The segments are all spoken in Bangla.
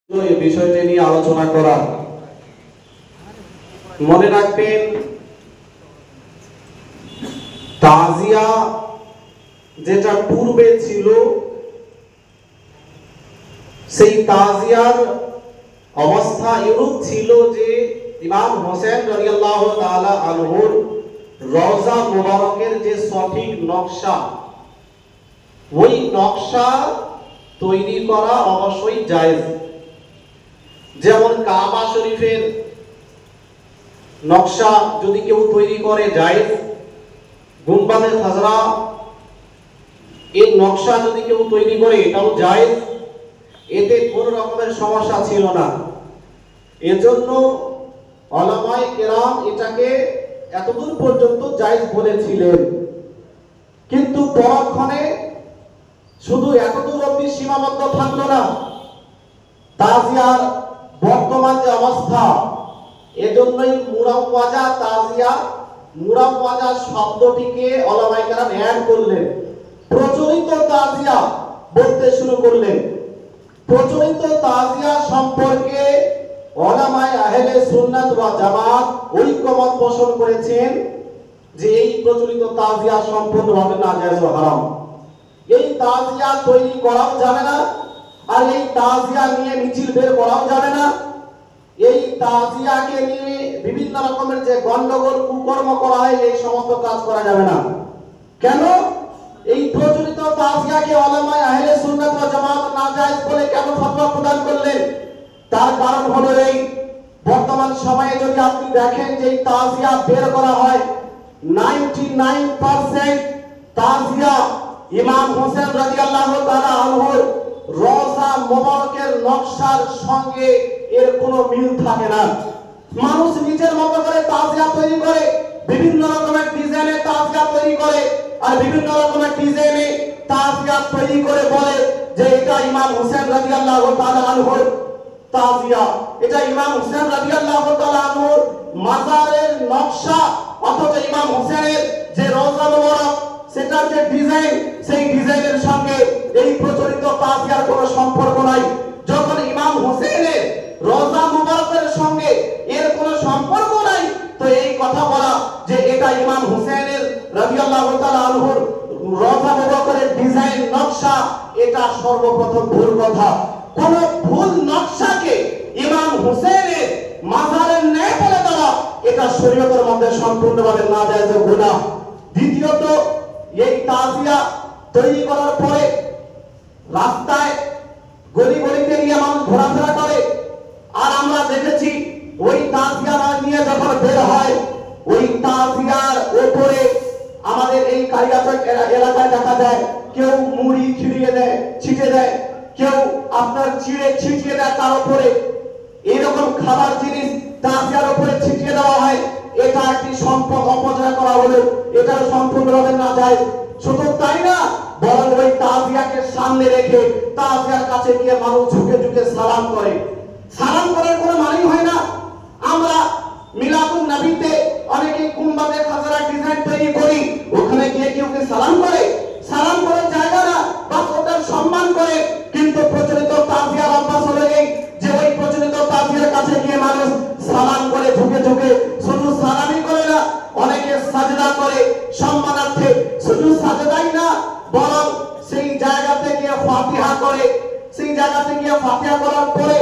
এই বিষয়টি নিয়ে আলোচনা করা। মনে রাখবেন, তাজিয়া যেটা পূর্বে ছিল, সেই তাজিয়ার অবস্থা এরূপ ছিল যে ইমাম হোসেন রাদিয়াল্লাহু তাআলা আনহুর রওজা মুবারকের যে সঠিক নকশা, ওই নকশা তৈরি করা অবশ্যই জায়েজ। যেমন কাবা শরীফের নকশা যদি কেউ তৈরি করে জায়েজ, গুম্বাদে খাজরা এর নকশা যদি কেউ তৈরি করে এটাও জায়েজ, এতে কোনো রকমের সমস্যা ছিল না। এজন্য উলামায়ে কেরাম এটাকে এতদূর পর্যন্ত জায়েজ বলেছিলেন। কিন্তু পরক্ষণে শুধু এতদূর অবধি সীমাবদ্ধ থাকলো না, তাজিয়ার বর্তমান যে অবস্থা, এজন্যই মুরাওয়াজা তাজিয়া, মুরাওয়াজা শব্দটিকে উলামায়ে কেরাম অ্যাড করলেন, প্রচলিত তাজিয়া বলতে শুরু করলেন। প্রচলিত তাজিয়া সম্পর্কে উলামায়ে আহলে সুন্নাত ওয়াল জামাত ঐক্যমত পোষণ করেছেন যে এই প্রচলিত তাজিয়া সম্পূর্ণভাবে নাজায়েজ ও হারাম। এই তাজিয়া তৈরি করাও যাবে না, আর এই তাজিয়া নিয়ে মিছিল বের করাও যাবে না। এই তাজিয়াকে নিয়ে বিভিন্ন রকমের যে গন্ডগোল কুকর্ম করা হয়, এই সমস্ত কাজ করা যাবে না। কেন? এই প্রচলিত তাজিয়াকে উলামায়ে আহলে সুন্নাত ওয়াল জামাত নাজায়েজ বলে কেন ফতোয়া প্রদান করলেন? তার কারণ হলো এই, বর্তমান সময়ে যদি আপনি দেখেন যে এই তাজিয়া বের করা হয়, 99% তাজিয়া ইমাম হোসেন রাদিয়াল্লাহু তাআলা আনহুর রওজা মুবারকের নকশার সঙ্গে এর কোনো মিল থাকে না। মানুষ নিজের মতো করে তাজিয়া তৈরি করে, বিভিন্ন রকমের ডিজাইনে তাজিয়া তৈরি করে, আর বিভিন্ন রকমের ডিজাইনে তাজিয়া তৈরি করে বলে যে এটা ইমাম হোসেন রাদিয়াল্লাহু তাআলা আনহুর তাজিয়া, এটা ইমাম হোসেন রাদিয়াল্লাহু তাআলা আনহুর মাজারের নকশা। অথচ ইমাম হোসেনের যে রওজা মুবারক, সেটার যে ডিজাইন, সেই ডিজাইনের সঙ্গে এই প্রচলিত তাজিয়ার কোনো সম্পর্ক নাই। যখন ইমাম হোসেনের রওজা মুবারকের সঙ্গে এর কোনো সম্পর্ক নাই, তো এই কথা বলা যে এটা ইমাম হোসেনের রাদিয়াল্লাহু তাআলা আনহুর রওজা মুবারকের ডিজাইন নকশা, এটা সর্বপ্রথম ভুল কথা। কোন ভুল নকশাকে ইমাম হোসেনের মাজারের ন্যায় বলে দেওয়া, এটা শরীয়তের মধ্যে সম্পূর্ণভাবে নাজায়েজ ও গুনাহ। দ্বিতীয়ত, এই তাজিয়া তৈরি করার পরে রাস্তায় গলি গলিতে নিয়ে মানুষ ঘোরাফেরা করে, আর আমরা দেখেছি ওই তাজিয়া নিয়ে যখন বের হয়, ওই তাজিয়ার উপরে আমাদের এই কালিয়াচক এলাকায় দেখা যায় কেউ মুড়ি ছিটিয়ে দেয়, ছিটে দেয়, কেউ আপনার চিড়ে ছিটিয়ে দেয় তার উপরে। এইরকম খাবার জিনিস তাজিয়ার উপরে ছিটিয়ে দেওয়া হয়, এটা একটি সম্পদ অপচয় করা হলো, এটা সম্পূর্ণভাবে না যায়। শুধু তাই না, বরং ওই তাজিয়াকে সামনে রেখে তাজিয়ার কাছে গিয়ে মানুষ ঝুঁকে ঝুঁকে সালাম করে। সালাম করার কোনো মানেই হয় না। আমরা মিলাদুন নবীতে অনেকে গুম্বাদে খাজরা ডিজাইন তৈরি করি, ওখানে গিয়ে কেউ কে সালাম করে? সালাম করার জায়গা না, বা ওটার সম্মান করে। কিন্তু প্রচলিত তাজিয়ার অভ্যাস হলো এই যে ওই প্রচলিত তাজিয়ার কাছে গিয়ে মানুষ সালাম করে ঝুঁকে ঝুঁকে। শুধু সালামই করে না, অনেকে সাজদা করে সম্মানার্থে। শুধু সাজদাই না, বরং সেই জায়গাতে গিয়ে ফাতিহা করে। সেই জায়গাতে গিয়ে ফাতিহা করার পরে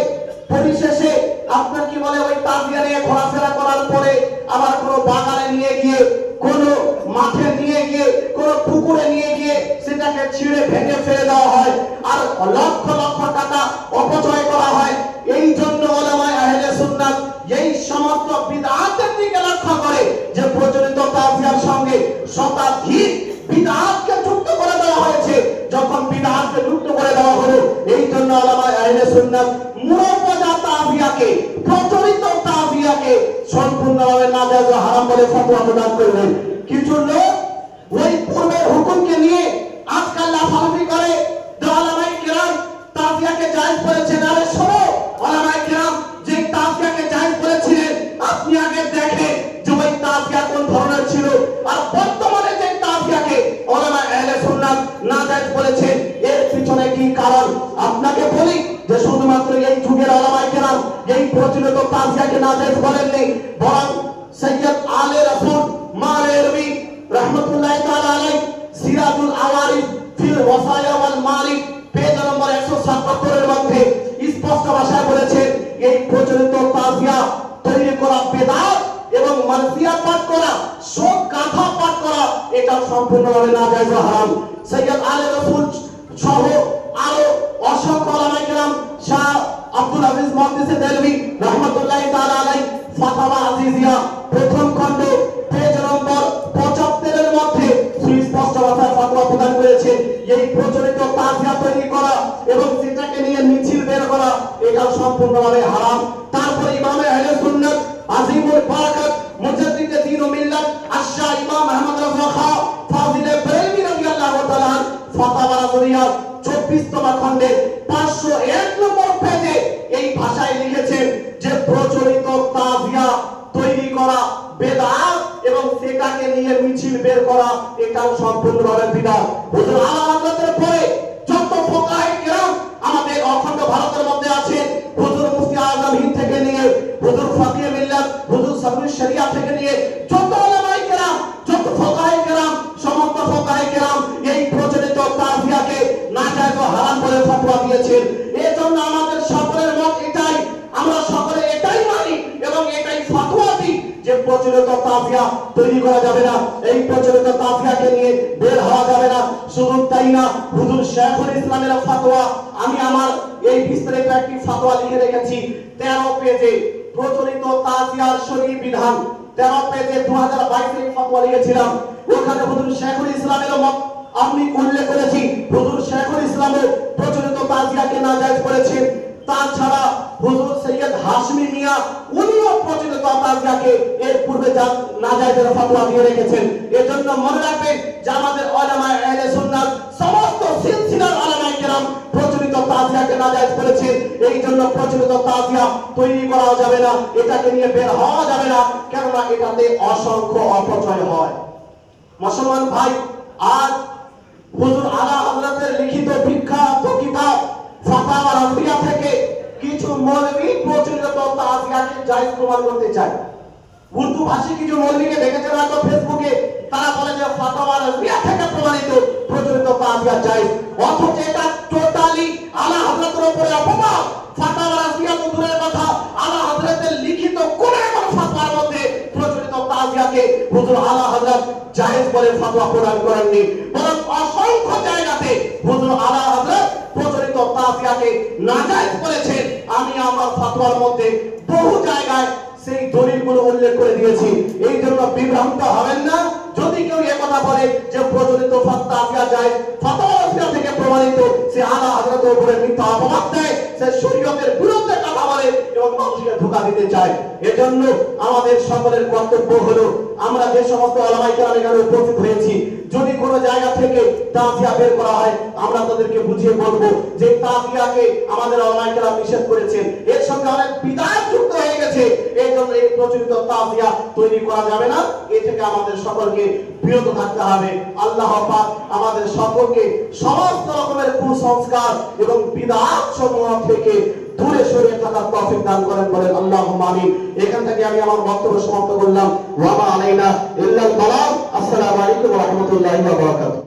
পরিশেষে আপনার কি বলে, ওই তাজিয়া নিয়ে ঘোরাফেরা করার পরে আবার কোনো বাগানে নিয়ে গিয়ে, কোনো মাঠে নিয়ে গিয়ে, কোনো পুকুরে নিয়ে গিয়ে সেটাকে ছিঁড়ে ভেঙে ফেলে দেওয়া হয়, আর লক্ষ লক্ষ টাকা অপচয় করা হয়। এই জন্য উলামায়ে আহলে সুন্নাত এই সমস্ত বিদআতের দিকে লক্ষ্য করে যে প্রচলিত তাজিয়ার সঙ্গে শতাধিক বিদআতকে যুক্ত করে দেওয়া হয়েছে। যখন বিদআতকে যুক্ত করে দেওয়া হলো, এই জন্য উলামায়ে আহলে সুন্নাত মুরাওয়াজা তাজিয়াকে, প্রচলিত তাজিয়াকে সম্পূর্ণভাবে নাজায়েজ ও হারাম বলে ফতোয়া প্রদান করলেন। কিছু লোক ওই পূর্বের হুকুমকে নিয়ে আজকাল লাফালাফি করে, উলামায়ে কেরাম তাজিয়াকে জায়েজ বলেছেন। আরে শোনো, উলামায়ে কেরাম যে তাজিয়াকে জায়েজ বলেছিলেন, আপনি আগে দেখেন যে ওই তাজিয়া কোন ধরনের ছিল, আর বর্তমানে যে তাজিয়াকে উলামায়ে আহলে সুন্নাত নাজায়েজ বলেছেন, এর পিছনে কি কারণ? আপনাকে বলি যে শুধুমাত্র এই যুগের নাজায়েজ বলেননি, বরং সৈয়দ আলে রাসূল মারেরবি রাহমাতুল্লাহি তাআলা আলাইহি সিরাজুল আওয়ারিস ফিল ওয়াসায়া ওয়াল মালিক পেজ নম্বর 177 এর মধ্যে স্পষ্ট ভাষায় বলেছেন, এই প্রচলিত তাজিয়া তৈরি করা বেদাত এবং মানসিয়া পাঠ করা, শোক গাথা পাঠ করা, এটা সম্পূর্ণভাবে নাজায়েজ ও হারাম। সৈয়দ আলে রাসূল সহ আরো অসংখ্য উলামায়ে কেরাম, শাহ আব্দুল আজিজ মুহাদ্দিসে দেলভি রাহমাতুল্লাহি তাআলা আলাইহি ফাতাওয়া আজিজিয়া প্রথম খণ্ড পেজ নম্বর 75 এর মধ্যে সুস্পষ্ট ভাষায় ফতোয়া প্রদান করেছেন, এই প্রচলিত তাজিয়া তৈরি করা এবং সেটাকে নিয়ে মিছিল বের করা এটা সম্পূর্ণভাবে হারাম। তারপরে ইমামে আহলে সুন্নাত আজিমুল বারাকাত মুজাদ্দিদে দ্বীন ও মিল্লাত আশ-শাহ ইমাম আহমদ রাজা খাঁ ফাজিলে বেরেলভী রাদিয়াল্লাহু তাআলা ফাতাওয়া রাজিয়া 24তম খণ্ডে 501 নম্বর পেজে এই ভাষায় লিখেছেন যে প্রচলিত তাজিয়া তৈরি করা বেদাত এবং সেটাকে নিয়ে মিছিল বের করা এটাও সম্পূর্ণভাবে বিদআত। হুজুর আলা হযরতের পরে যত ফুকাহায়ে কেরাম আমাদের অখণ্ড ভারতের মধ্যে আছেন, হুজুর মুফতি আযম হিন্দ থেকে নিয়ে হুজুর ফকিহ মিল্লাত হুজুর সাবরুল শরিয়া থেকে নিয়ে যত উলামায়ে কেরাম, যত ফুকাহায়ে কেরাম, সমস্ত ফুকাহায়ে কেরাম এই প্রচলিত তাজিয়াকে নাজায়েজ ও হারাম বলে ফতোয়া দিয়েছেন। এজন্য আমাদের সকলের মত এটাই, আমরা সকলে এটাই মানি এবং এটাই ফতোয়া দিই যে প্রচলিত তাজিয়া তৈরি করা যাবে না, এই প্রচলিত তাজিয়াকে নিয়ে বের হওয়া যাবে না। শুধু তাই না, হুজুর শাইখুল ইসলামের ফতোয়া, আমি আমার এই বিস্তারিত একটি ফতোয়া লিখে রেখেছি 13 পেজে, প্রচলিত তাজিয়ার শরঈ বিধান 13 পেজে 2022 এর ফতোয়া লিখেছিলাম। ওখানে হুজুর শাইখুল ইসলামের মত আমি উল্লেখ করেছি, হুজুর শাইখুল ইসলামের প্রচলিত তাজিয়াকে নাজায়েজ করেছেন। তাছাড়া হুজুর সৈয়দ হাশমি মিয়া উনিও প্রচলিত তাজিয়াকে এর পূর্বে নাজায়েজের ফতোয়া দিয়ে রেখেছেন। এজন্য মনে রাখবেন যে আমাদের উলামায়ে আহলে সুন্নাত সমস্ত সিলসিলার উলামায়ে কেরাম প্রচলিত তাজিয়াকে নাজায়েজ করেছেন। এই জন্য প্রচলিত তাজিয়া তৈরি করা যাবে না, এটাকে নিয়ে বের হওয়া যাবে না, কেননা এটাতে অসংখ্য অপচয় হয়। মুসলমান ভাই, আজ হুজুর আলা হযরতের লিখিত বিখ্যাত কিতাব ফাতাওয়া রাজিয়া থেকে কিছু মৌলভী প্রচলিত তাজিয়াকে জায়েজ প্রমাণ করতে চায়। উর্দু ভাষী কিছু মৌলভীকে দেখেছেন হয়তো ফেসবুকে, তারা বলে যে ফাতাওয়া রাজিয়া থেকে প্রমাণিত প্রচলিত তাজিয়া জায়েজ, অথচ এটা টোটালি আলা হযরতের উপরে অপমান। ফাতাওয়া রাজিয়া তো দূরের কথা, আলা হযরতের লিখিত কোন এমন ফতোয়ার মধ্যে প্রচলিত তাজিয়াকে হুজুর আলা হযরত জায়েজ বলে ফতোয়া প্রদান করেননি, বরং অসংখ্য জায়গাতে হুজুর আলা হযরত প্রচলিত তাজিয়াকে নাজায়েজ বলেছেন। আমি আমার ফতোয়ার মধ্যে বহু জায়গায় সেই দলিলগুলো উল্লেখ করে দিয়েছি। এই জন্য বিভ্রান্ত হবেন না যদি কেউ এই কথা বলে যে প্রচলিত তাজিয়া জায়েজ, ফতোয়া রাজিয়া থেকে প্রমাণিত, সে আলা হযরতের উপরে মিথ্যা অপবাদ দেয়, সে শরীয়তের বিরুদ্ধে কথা বলে এবং মানুষকে ধোঁকা দিতে চায়। এজন্য আমাদের সকলের কর্তব্য হলো, আমরা যে সমস্ত উলামায়ে কেরাম এখানে উপস্থিত হয়েছি, যদি কোনো জায়গা থেকে তাজিয়া বের করা হয়, আমরা তাদেরকে বুঝিয়ে বলবো যে তাজিয়াকে আমাদের উলামায়ে কেরাম নিষেধ করেছেন, এর সঙ্গে অনেক বিদআত যুক্ত হয়ে গেছে, এই জন্য এই প্রচলিত তাজিয়া তৈরি করা যাবে না, এ থেকে আমাদের সকলকে বিরত থাকতে হবে। আল্লাহ পাক আমাদের সকলকে সমস্ত রকমের কুসংস্কার এবং বিদআত সমূহ থেকে দূরে সরিয়ে থাকার তৌফিক দান করেন, বলেন আল্লাহুম্মা আমিন। এখান থেকে আমি আমার বক্তব্য সমাপ্ত করলাম। ওয়া মা আলাইনা ইল্লাল বালাগ। আসসালামু আলাইকুম ওয়া রাহমাতুল্লাহি ওয়া বারাকাতুহু।